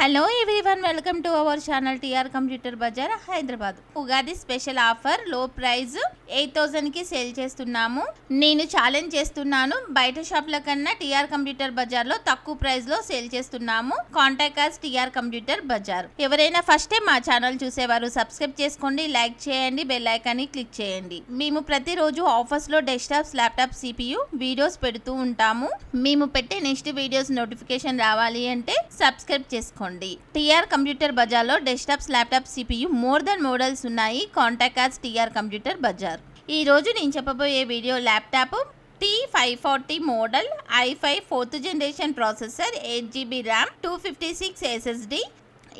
Hello everyone, welcome to our channel TR computer bazaar Hyderabad. Ugadi special offer లో price 8,000 కి sale చేస్తున్నాము. నేను challenge చేస్తున్నాను, బయట షాప్ల కన్నా టీఆర్ కంప్యూటర్ బజార్ లో తక్కువ ప్రైస్ లో సేల్ చేస్తున్నాము. Contact us TR computer bazaar. ఎవరైనా ఫస్ట్ టైం మా ఛానల్ చూసేవారు సబ్స్క్రైబ్ చేసుకోండి, లైక్ చేయండి, బెల్ ఐకాన్ ని క్లిక్ చేయండి. మేము ప్రతిరోజు ఆఫర్స్ లో డెస్క్టాప్స్, ల్యాప్టాప్, CPU వీడియోస్ పెడుతూ ఉంటాము. మేము పెట్టే నెక్స్ట్ వీడియోస్ నోటిఫికేషన్ రావాలి అంటే సబ్స్క్రైబ్ చేసుకోండి. టీఆర్ కంప్యూటర్ బజార్ లో desktops, laptop, CPU more than models ఉన్నాయి. Contact us TR computer Bazar. ఈ రోజు నేను చెప్పబోయే video laptop T540 model i5 4th generation processor, 8GB RAM, 256 SSD.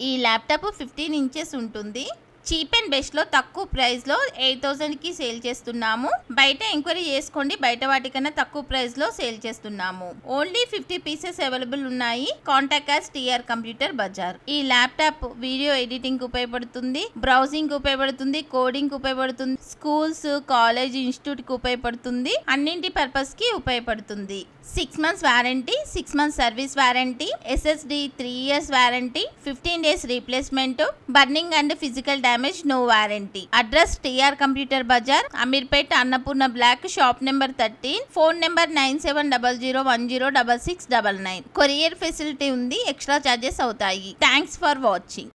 ఈ ల్యాప్టాప్ 15 ఇంచెస్ ఉంటుంది. చీప్ అండ్ బెస్ట్ లో తక్కువ ప్రైస్ లో 8,000 కి సేల్ చేస్తున్నాము. బయట ఎంక్వైరీ చేసుకోండి, బయట వాటికన్నా తక్కువ ప్రైస్ లో సేల్ చేస్తున్నాము. ఓన్లీ 50 పీసెస్ అవైలబుల్ ఉన్నాయి. Contact us TR computer Bazar. ఈ ల్యాప్టాప్ వీడియో ఎడిటింగ్ ఉపయోగపడుతుంది, బ్రౌజింగ్ ఉపయోగపడుతుంది, కోడింగ్ ఉపయోగపడుతుంది, స్కూల్స్, కాలేజ్, ఇన్స్టిట్యూట్ కి ఉపయోగపడుతుంది, అన్నింటి పర్పస్ కి ఉపయోగపడుతుంది. 6 months warranty, 6 months service warranty, SSD 3 years warranty, 15 days replacement, burning and physical damage no warranty. Address TR computer bazaar, Ameerpet, Annapurna block, shop number 13, phone number 9700106699. Courier facility ఉంది, extra charges అవుతాయి. Thanks for watching.